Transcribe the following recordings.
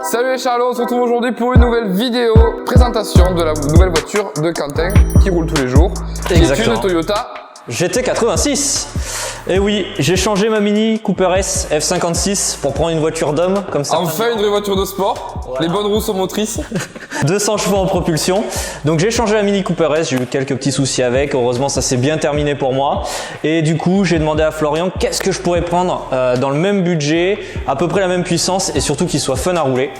Salut les Charlots, on se retrouve aujourd'hui pour une nouvelle vidéo présentation de la nouvelle voiture de Quentin qui roule tous les jours. Exactement. Qui est une Toyota GT86. Et oui, j'ai changé ma Mini Cooper S F56 pour prendre une voiture d'homme comme ça. enfin une vraie voiture de sport. Voilà. Les bonnes roues sont motrices. 200 chevaux en propulsion. Donc j'ai changé la Mini Cooper S, j'ai eu quelques petits soucis avec. Heureusement, ça s'est bien terminé pour moi. Et du coup, j'ai demandé à Florian qu'est-ce que je pourrais prendre dans le même budget, à peu près la même puissance et surtout qu'il soit fun à rouler.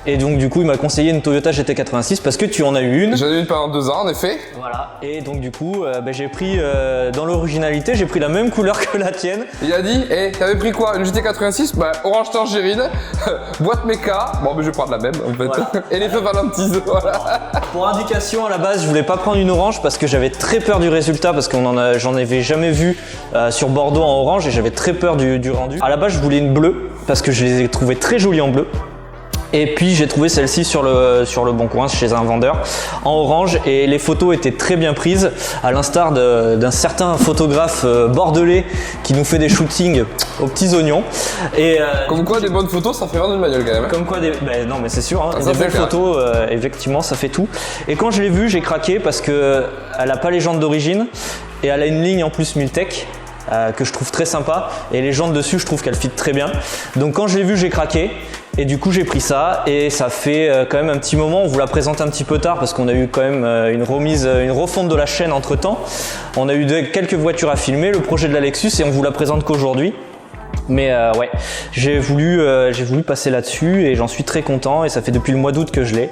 Et donc du coup, il m'a conseillé une Toyota GT86 parce que tu en as eu une. J'en ai eu une pendant 2 ans en effet. Voilà. Et donc du coup, j'ai pris dans l'originalité, j'ai pris la même couleur que la tienne. Il a dit, t'avais pris quoi? Une GT86? Bah, orange tangerine, boîte méca. Bon, mais je vais prendre la même en fait. Voilà. Et les feux valentise, voilà. Pour indication, à la base, je voulais pas prendre une orange parce que j'avais très peur du résultat parce que j'en avais jamais vu sur Bordeaux en orange et j'avais très peur du rendu. À la base, je voulais une bleue parce que je les ai trouvées très jolies en bleu. Et puis j'ai trouvé celle-ci sur le Bon Coin chez un vendeur en orange et les photos étaient très bien prises à l'instar d'un certain photographe bordelais qui nous fait des shootings aux petits oignons. Et comme quoi des bonnes photos ça fait vendre une bagnole quand même. Comme quoi non mais c'est sûr, hein, des belles photos effectivement ça fait tout. Et quand je l'ai vue j'ai craqué parce que elle a pas les jantes d'origine et elle a une ligne en plus Multec. Que je trouve très sympa et les jantes dessus je trouve qu'elles fit très bien. Donc quand je l'ai vu j'ai craqué et du coup j'ai pris ça et ça fait quand même un petit moment. On vous la présente un petit peu tard parce qu'on a eu quand même une refonte de la chaîne entre temps. On a eu quelques voitures à filmer, le projet de la Lexus et on vous la présente qu'aujourd'hui. Mais ouais, j'ai voulu passer là-dessus et j'en suis très content et ça fait depuis le mois d'août que je l'ai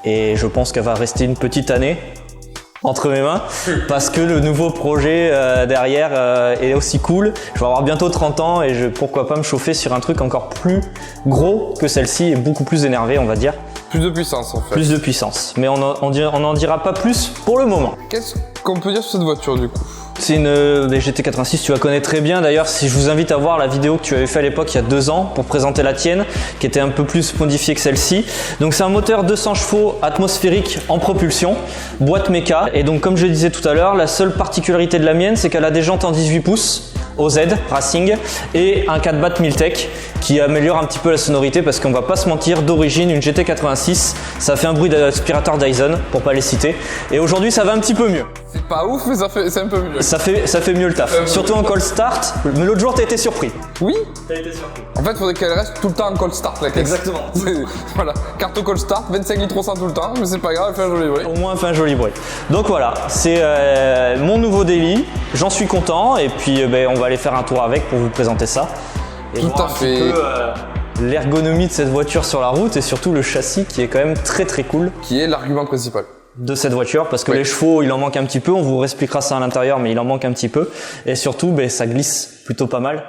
et je pense qu'elle va rester une petite année entre mes mains parce que le nouveau projet derrière est aussi cool. Je vais avoir bientôt 30 ans et pourquoi pas me chauffer sur un truc encore plus gros que celle-ci et beaucoup plus énervé on va dire. Plus de puissance en fait. Plus de puissance, mais on n'en dira pas plus pour le moment. Qu'est-ce qu'on peut dire sur cette voiture du coup? C'est une GT86, tu la connais très bien d'ailleurs. Si je vous invite à voir la vidéo que tu avais fait à l'époque il y a 2 ans pour présenter la tienne, qui était un peu plus modifiée que celle-ci. Donc c'est un moteur 200 chevaux atmosphérique en propulsion, boîte méca. Et donc comme je le disais tout à l'heure, la seule particularité de la mienne, c'est qu'elle a des jantes en 18 pouces. OZ Racing et un 4x Miltec qui améliore un petit peu la sonorité parce qu'on va pas se mentir, d'origine une GT86 ça fait un bruit d'aspirateur Dyson pour pas les citer et aujourd'hui ça va un petit peu mieux. C'est pas ouf mais c'est un peu mieux. Ça fait mieux le taf, surtout en cold start, mais l'autre jour t'as été surpris. Oui. T'as été surpris. En fait faudrait qu'elle reste tout le temps en cold start la caisse. Exactement. Voilà, carte cold start, 25 litres au 100 tout le temps, mais c'est pas grave, elle fait un joli bruit. Au moins elle fait un joli bruit. Donc voilà, c'est mon nouveau daily, j'en suis content et puis on va aller faire un tour avec pour vous présenter ça. Et tout à fait. L'ergonomie de cette voiture sur la route et surtout le châssis qui est quand même très très cool. Qui est l'argument principal de cette voiture parce que les chevaux il en manque un petit peu, on vous expliquera ça à l'intérieur mais il en manque un petit peu et surtout ça glisse plutôt pas mal.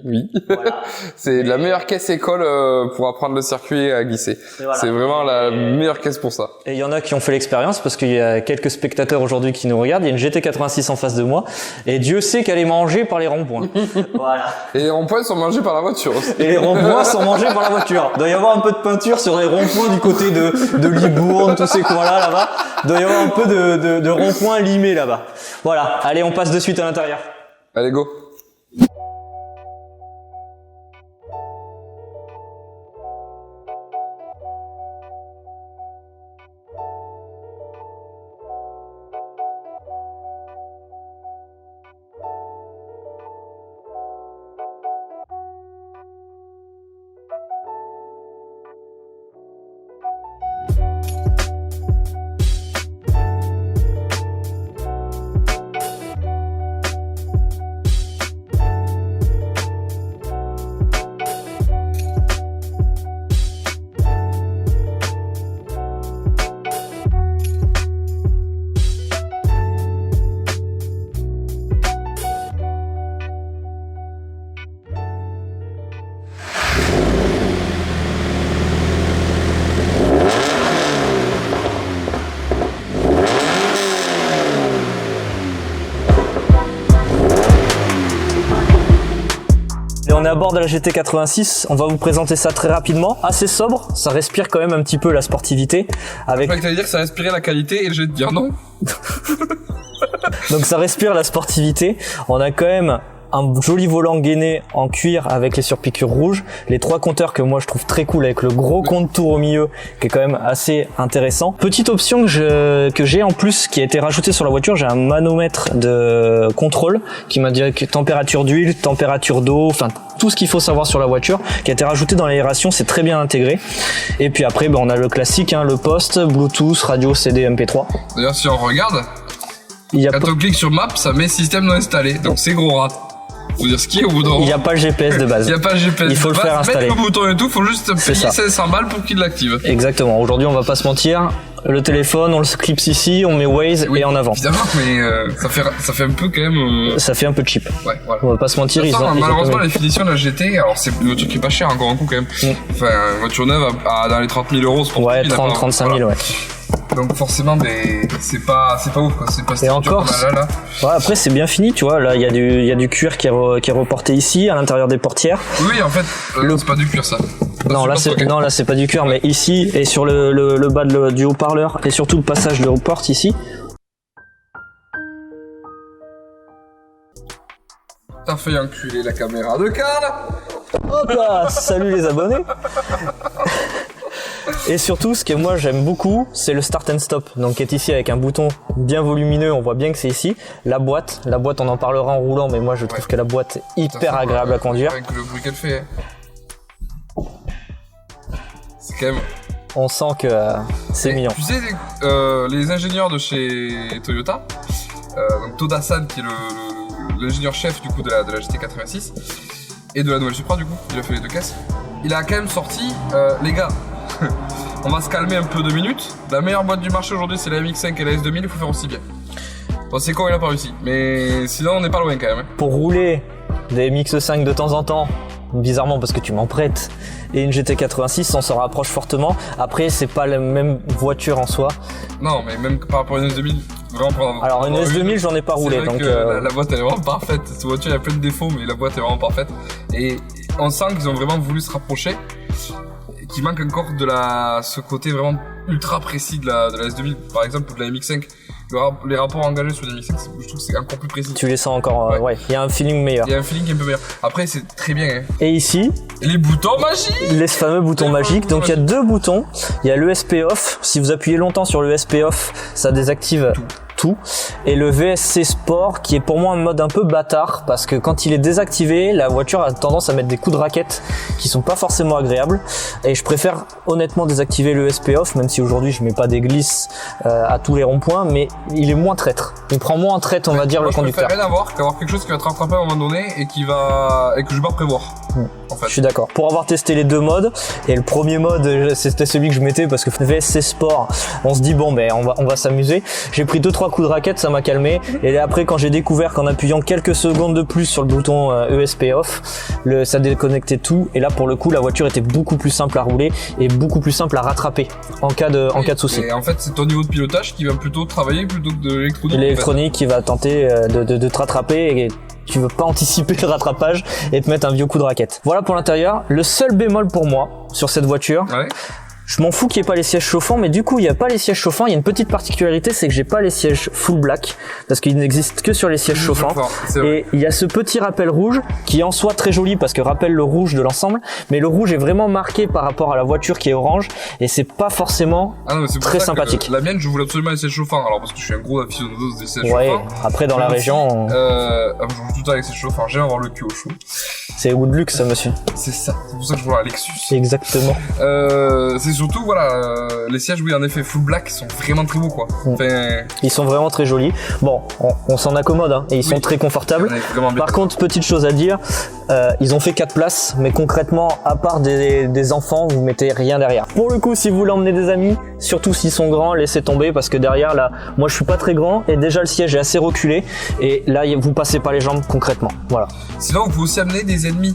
Oui, voilà. C'est la meilleure caisse école pour apprendre le circuit à glisser. Voilà. C'est vraiment la meilleure caisse pour ça. Et il y en a qui ont fait l'expérience parce qu'il y a quelques spectateurs aujourd'hui qui nous regardent, il y a une GT86 en face de moi et Dieu sait qu'elle est mangée par les ronds-points. Voilà. Et les ronds-points sont mangés par la voiture aussi. Et les ronds-points sont mangés par la voiture. Il doit y avoir un peu de peinture sur les ronds-points du côté de Libourne, tous ces coins-là là-bas. Il doit y avoir un peu de ronds-points limés là-bas. Voilà, allez on passe de suite à l'intérieur. Allez go. On est à bord de la GT86, on va vous présenter ça très rapidement, assez sobre, ça respire quand même un petit peu la sportivité. Avec... Je crois que t'allais dire que ça respirait la qualité et je vais te dire non. Donc ça respire la sportivité, on a quand même un joli volant gainé en cuir avec les surpiqûres rouges, les 3 compteurs que moi je trouve très cool avec le gros compte-tour au milieu qui est quand même assez intéressant. Petite option que j'ai en plus qui a été rajoutée sur la voiture, j'ai un manomètre de contrôle qui m'a dit température d'huile, température d'eau, enfin tout ce qu'il faut savoir sur la voiture qui a été rajouté dans l'aération, c'est très bien intégré. Et puis après on a le classique, hein, le poste, Bluetooth, radio, CD, MP3. D'ailleurs si on regarde, quand on clique sur Map, ça met système non installé, donc c'est gros rat. Faut dire ski au bout d'un moment. Il n'y a pas le GPS de base. Il n'y a pas le GPS. Il faut le faire installer. Mettre le bouton et tout, faut juste payer 500 balles pour qu'il l'active. Exactement. Aujourd'hui, on va pas se mentir. Le téléphone, on le clipse ici, on met Waze et en avant. Évidemment, mais ça fait un peu quand même. Ça fait un peu cheap. Ouais, voilà. On va pas se mentir. Malheureusement, la finition de la GT, alors c'est une voiture qui est pas chère, encore un coup quand même. Enfin, une voiture neuve dans les 30 000 euros, c'est pour ouais, 30-35 000, ouais. Donc forcément, c'est pas ouf quoi. C'est pas. Et encore. Là. Ouais, après c'est bien fini, tu vois. Là, il y a du cuir qui est reporté ici, à l'intérieur des portières. Oui, en fait, c'est pas du cuir ça. Non, là c'est pas du cuir, mais ici et sur le bas du haut-parleur et surtout le passage de haut-porte ici. T'as fait enculer la caméra de Karl. Hop là, salut les abonnés. Et surtout, ce que moi j'aime beaucoup, c'est le start and stop. Donc qui est ici avec un bouton bien volumineux, on voit bien que c'est ici. La boîte, on en parlera en roulant, mais moi je trouve que la boîte est hyper agréable à conduire. Avec le bruit qu'elle fait. C'est quand même... On sent que c'est mignon. Tu sais, les ingénieurs de chez Toyota, donc Toda-san qui est l'ingénieur chef du coup de la GT86 et de la nouvelle Supra du coup, il a fait les 2 caisses. Il a quand même sorti, les gars, on va se calmer un peu 2 minutes. La meilleure boîte du marché aujourd'hui c'est la MX5 et la S2000, il faut faire aussi bien. Bon, c'est con, il a pas réussi, mais sinon on n'est pas loin quand même. Pour rouler des MX5 de temps en temps, bizarrement parce que tu m'en prêtes, et une GT86, on s'en rapproche fortement. Après, c'est pas la même voiture en soi. Non, mais même par rapport à une S2000, vraiment. Alors une S2000, j'en ai pas roulé, donc. La boîte elle est vraiment parfaite. Cette voiture, il y a plein de défauts, mais la boîte est vraiment parfaite. Et on sent qu'ils ont vraiment voulu se rapprocher. Qu'il manque encore de ce côté vraiment ultra précis de la S2000, par exemple, ou de la MX5. Les rapports engagés sur les MX5, je trouve que c'est encore plus précis. Tu les sens encore, ouais. Il y a un feeling meilleur. Il y a un feeling qui est un peu meilleur. Après, c'est très bien, hein. Et ici, les boutons magiques. Les fameux boutons magiques. Donc il y a 2 boutons. Il y a l'ESP off. Si vous appuyez longtemps sur l'ESP off, ça désactive tout. Et le VSC Sport qui est pour moi un mode un peu bâtard parce que quand il est désactivé, la voiture a tendance à mettre des coups de raquette qui sont pas forcément agréables et je préfère honnêtement désactiver le ESP off, même si aujourd'hui je mets pas des glisses à tous les ronds-points, mais il est moins traître. Il prend moins en traite, on va dire, le conducteur. Je préfère rien avoir qu'avoir quelque chose qui va te rattraper à un moment donné et que je vais pas prévoir. En fait. Je suis d'accord. Pour avoir testé les 2 modes, et le premier mode c'était celui que je mettais parce que VSC Sport, on se dit bon ben on va s'amuser. J'ai pris 2-3 coups de raquette, ça m'a calmé. Et après quand j'ai découvert qu'en appuyant quelques secondes de plus sur le bouton ESP off, ça déconnectait tout. Et là pour le coup la voiture était beaucoup plus simple à rouler et beaucoup plus simple à rattraper en cas de souci. Et en fait c'est ton niveau de pilotage qui va plutôt travailler plutôt que de l'électronique. L'électronique qui va tenter de te rattraper et tu veux pas anticiper le rattrapage et te mettre un vieux coup de raquette. Voilà pour l'intérieur. Le seul bémol pour moi sur cette voiture, je m'en fous qu'il n'y ait pas les sièges chauffants, mais du coup il n'y a pas les sièges chauffants. Il y a une petite particularité, c'est que j'ai pas les sièges full black parce qu'ils n'existent que sur les sièges chauffants. Et il y a ce petit rappel rouge qui est en soi très joli parce que rappelle le rouge de l'ensemble, mais le rouge est vraiment marqué par rapport à la voiture qui est orange et c'est pas forcément très sympathique. La mienne, je voulais absolument les sièges chauffants, alors parce que je suis un gros aficionado des sièges chauffants. Après dans la région, je joue tout le temps avec ces chauffants, j'aime avoir le cul au chaud. C'est goût de luxe ça, monsieur. C'est ça, c'est pour ça que je vois la Lexus. Exactement. C'est surtout les sièges en effet full black sont vraiment très beaux quoi. Enfin... Ils sont vraiment très jolis. Bon, on s'en accommode hein, et ils sont très confortables. Par contre, petite chose à dire, ils ont fait 4 places, mais concrètement, à part des enfants, vous mettez rien derrière. Pour le coup, si vous voulez emmener des amis, surtout s'ils sont grands, laissez tomber parce que derrière là, moi je suis pas très grand et déjà le siège est assez reculé et là vous passez pas les jambes concrètement. Voilà. Sinon, vous pouvez aussi amener des ennemis.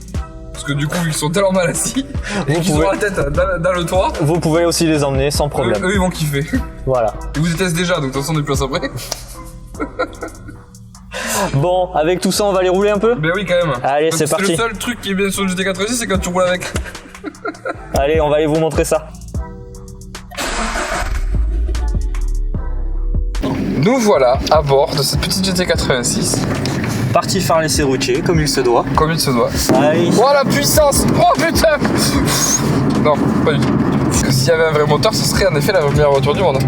Parce que du coup, ils sont tellement mal assis et qu'ils ont la tête dans le toit. Vous pouvez aussi les emmener sans problème. Eux ils vont kiffer. Voilà. Ils vous détestent déjà, donc de toute façon, on est plus après. Bon, avec tout ça, on va les rouler un peu ? Ben oui, quand même. Allez, c'est parti. Le seul truc qui est bien sur le GT86, c'est quand tu roules avec. Allez, on va aller vous montrer ça. Nous voilà à bord de cette petite GT86. Parti faire l'essai routier, comme il se doit. Comme il se doit. Allez. Oh la puissance! Oh putain! Non, pas du tout. Parce que s'il y avait un vrai moteur, ce serait en effet la meilleure voiture du monde.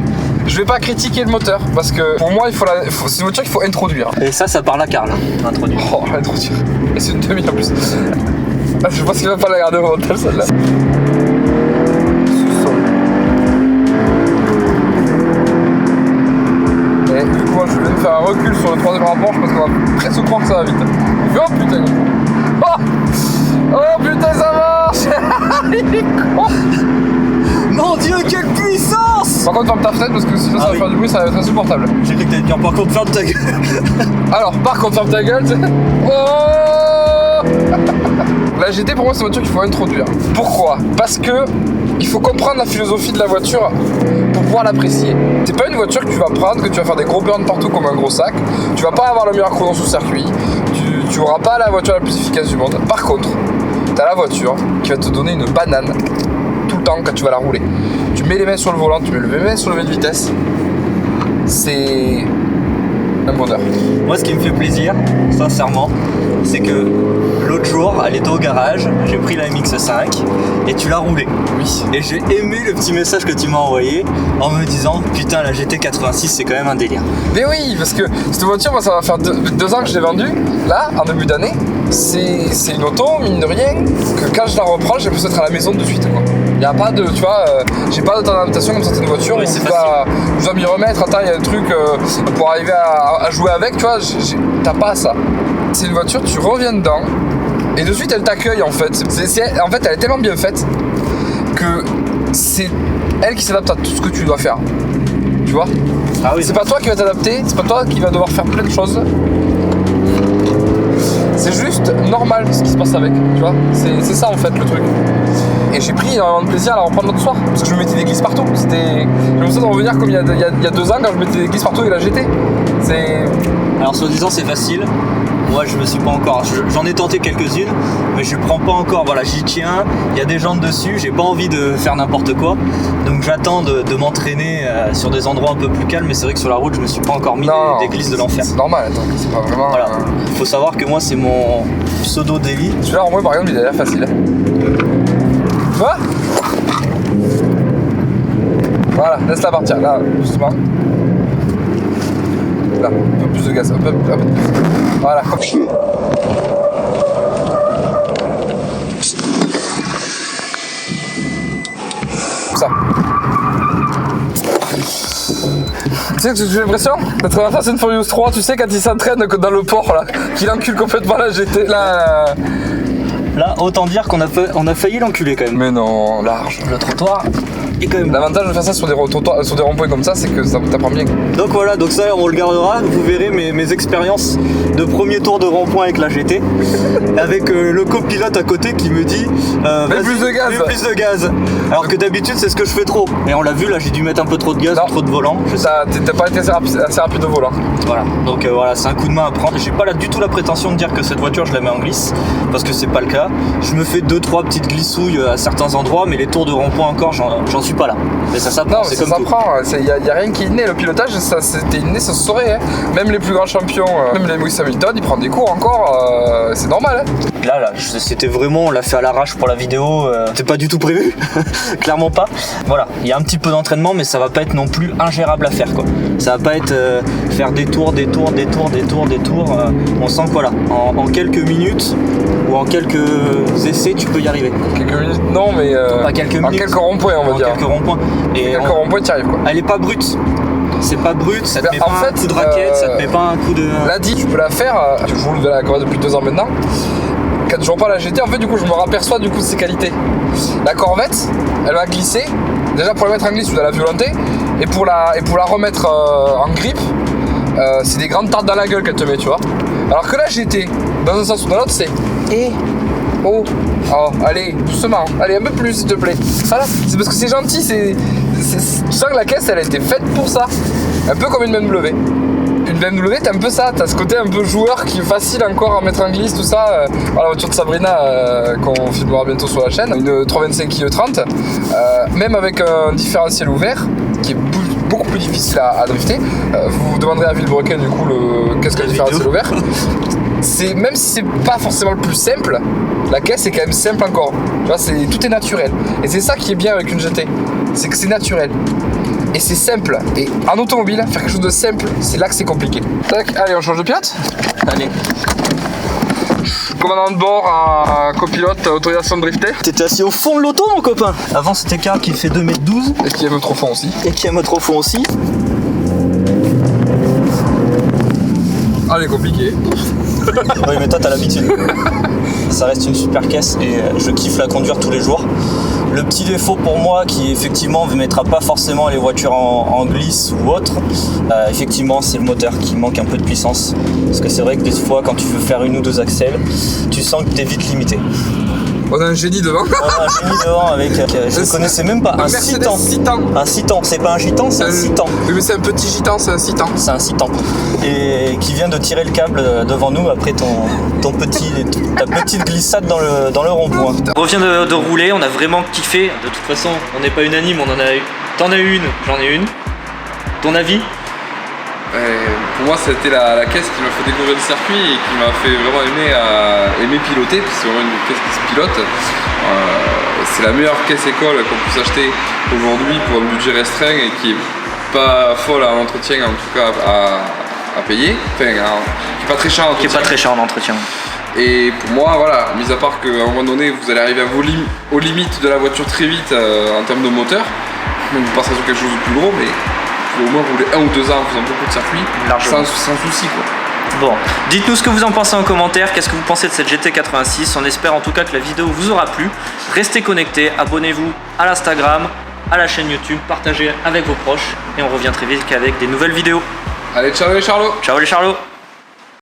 Je vais pas critiquer le moteur, parce que pour moi, c'est une voiture qu'il faut introduire. Et ça parle à Karl, introduire. Oh, introduire. Et c'est une demi en plus. Ah, je pense qu'il va pas la garder au mental, celle-là. Et du coup, moi, je viens de faire un recul sur le troisième rapport, parce qu'on va presque croire que ça va vite. Oh putain! Oh putain, ça marche! Il est con! Mon Dieu, quelle puissance! Par contre, ferme ta fenêtre parce que sinon ça va faire du bruit, ça va être insupportable. J'ai cru que t'allais dire par contre, ferme ta gueule. Alors, par contre, ferme ta gueule, oh. La GT pour moi c'est une voiture qu'il faut introduire. Pourquoi? Parce que il faut comprendre la philosophie de la voiture pour pouvoir l'apprécier. C'est pas une voiture que tu vas prendre, que tu vas faire des gros burns partout comme un gros sac. Tu vas pas avoir le meilleur chrono sous circuit. Tu auras pas la voiture la plus efficace du monde. Par contre, t'as la voiture qui va te donner une banane tout le temps quand tu vas la rouler. Tu mets les mains sur le volant, tu mets les mains sur le levier de vitesse. C'est un bonheur. Moi, ce qui me fait plaisir, sincèrement, c'est que l'autre jour, elle était au garage, j'ai pris la MX-5 et tu l'as roulée. Oui. Et j'ai aimé le petit message que tu m'as envoyé en me disant putain, la GT86 c'est quand même un délire. Mais oui, parce que cette voiture, moi, ça va faire 2 ans que je l'ai vendue, là, en début d'année. C'est une auto, mine de rien, que quand je la reprends, j'ai l'impression d'être à la maison de suite, quoi. Y a pas de, tu vois, j'ai pas de temps d'adaptation comme certaines voitures où je dois m'y remettre, attends, il y a un truc pour arriver à jouer avec, tu vois, t'as pas ça. C'est une voiture, tu reviens dedans, et de suite elle t'accueille en fait. En fait, elle est tellement bien faite que c'est elle qui s'adapte à tout ce que tu dois faire. Tu vois? Ah oui. C'est pas toi qui vas t'adapter, c'est pas toi qui vas devoir faire plein de choses. C'est juste normal ce qui se passe avec, tu vois. C'est ça en fait le truc. Et j'ai pris énormément de plaisir à la reprendre l'autre soir parce que je me mettais des glisses partout. J'ai l'impression de revenir comme il y a 2 ans quand je mettais des glisses partout avec la GT. Alors soi-disant c'est facile. Moi je me suis pas encore. J'en ai tenté quelques-unes, mais je prends pas encore. Voilà, j'y tiens. Il y a des jantes dessus. J'ai pas envie de faire n'importe quoi. Donc j'attends de m'entraîner sur des endroits un peu plus calmes. Mais c'est vrai que sur la route je me suis pas encore mis des glisses de l'enfer. C'est normal. Attends, c'est pas vraiment. Voilà. Il faut savoir que moi c'est mon pseudo délit. Celui-là en vrai par exemple il a l'air facile. Tu vois? Voilà, laisse-la partir. Là, justement. Là, un peu plus de gaz, un peu plus. Voilà. Comme ça. Tu sais que j'ai l'impression d'être un Fast and Furious 3, tu sais, quand il s'entraîne dans le port là, qu'il encule complètement la GT là. Là, autant dire qu'on a failli l'enculer quand même. Mais non, large. Le trottoir est quand même. L'avantage de faire ça sur des ronds-points comme ça, c'est que ça t'apprend bien. Donc voilà, donc ça on le gardera. Vous verrez mes expériences de premier tour de rond-point avec la GT, avec le copilote à côté qui me dit mets plus de gaz. Mets plus de gaz. Alors que d'habitude c'est ce que je fais trop. Et on l'a vu là, j'ai dû mettre un peu trop de gaz, trop de volant. T'as pas été assez rapide au volant. Voilà, donc voilà, c'est un coup de main à prendre. J'ai pas du tout la prétention de dire que cette voiture je la mets en glisse, parce que c'est pas le cas. Je me fais 2-3 petites glissouilles à certains endroits, mais les tours de rond-point encore, j'en suis pas là. Mais ça s'apprend, c'est comme ça s'apprend. Il y a rien qui est inné. Le pilotage, c'était inné, ça se saurait. Hein. Même les plus grands champions, même les Lewis Hamilton, ils prennent des cours encore. C'est normal. Hein. Là, c'était vraiment, on l'a fait à l'arrache pour la vidéo. C'était pas du tout prévu, clairement pas. Voilà, il y a un petit peu d'entraînement, mais ça va pas être non plus ingérable à faire, quoi. Ça va pas être faire des tours. On sent que voilà, en quelques minutes ou en quelques essais, tu peux y arriver. Quelques minutes, non, mais pas quelques minutes. En quelques ronds-points, on va dire. Quelques ronds-points. Et quelques ronds-points, tu y arrives, quoi. Elle est pas brute. C'est pas brut, ça te met pas un coup de raquette, ça te met pas un coup de. Là dit, tu peux la faire. Je roule de la Corvette depuis 2 ans maintenant. Quand je roule pas la GT, en fait, du coup, je me raperçois du coup de ses qualités. La Corvette, elle va glisser. Déjà pour la mettre en glisse, tu dois la violenter. Et pour la remettre en grip, c'est des grandes tartes dans la gueule qu'elle te met, tu vois. Alors que la GT, dans un sens ou dans l'autre, c'est oh, allez, doucement, allez, un peu plus s'il te plaît. Voilà, c'est parce que c'est gentil, tu sens que la caisse elle a été faite pour ça. Un peu comme une BMW. Une BMW, t'as un peu ça, t'as ce côté un peu joueur qui est facile encore à mettre en glisse, tout ça. La voiture de Sabrina qu'on filmera bientôt sur la chaîne, une 325 i30, même avec un différentiel ouvert qui est beaucoup plus difficile à drifter. Vous vous demanderez à Villebrequin du coup qu'est-ce que le différentiel ouvert. même si c'est pas forcément le plus simple, la caisse est quand même simple encore. Tu vois, tout est naturel. Et c'est ça qui est bien avec une GT, c'est que c'est naturel. Et c'est simple. Et en automobile, faire quelque chose de simple, c'est là que c'est compliqué. Tac, allez, on change de pilote. Allez. Commandant de bord, un copilote, autorisation de drifter. T'étais assis au fond de l'auto, mon copain. Avant, c'était Karl qui fait 2,12 m. Et qui aime trop fond aussi. Et qui aime trop fond aussi. Ah, elle est compliquée. Oui, mais toi, t'as l'habitude. Ça reste une super caisse et je kiffe la conduire tous les jours. Le petit défaut pour moi qui effectivement ne mettra pas forcément les voitures en glisse ou autre, effectivement c'est le moteur qui manque un peu de puissance. Parce que c'est vrai que des fois quand tu veux faire une ou deux axles, tu sens que tu es vite limité. On a un génie devant. On a un génie devant avec, je ne connaissais même pas, un Citan. Un Citan, c'est pas un gitan, c'est un Citan. Oui mais c'est un petit gitan, c'est un Citan. C'est un Citan. Et qui vient de tirer le câble devant nous après ta petite glissade dans le rond-point. On revient de rouler, on a vraiment kiffé. De toute façon, on n'est pas unanime, on en a eu. T'en as eu une, j'en ai une. Ton avis? Pour moi, c'était la caisse qui m'a fait découvrir le circuit et qui m'a fait vraiment aimer piloter, parce que c'est vraiment une caisse qui se pilote. C'est la meilleure caisse école qu'on puisse acheter aujourd'hui pour un budget restreint et qui est pas folle en entretien, en tout cas à payer. Enfin, qui est pas très cher en entretien. Qui est pas très cher en entretien. Et pour moi, voilà, mis à part qu'à un moment donné, vous allez arriver aux limites de la voiture très vite en termes de moteur, donc vous passerez sur quelque chose de plus gros, mais au moins rouler 1 ou 2 ans en faisant beaucoup de circuits, sans souci quoi. Bon, dites-nous ce que vous en pensez en commentaire, qu'est-ce que vous pensez de cette GT86, on espère en tout cas que la vidéo vous aura plu. Restez connectés, abonnez-vous à l'Instagram, à la chaîne YouTube, partagez avec vos proches et on revient très vite avec des nouvelles vidéos. Allez, ciao les Charlots. Ciao les Charlots.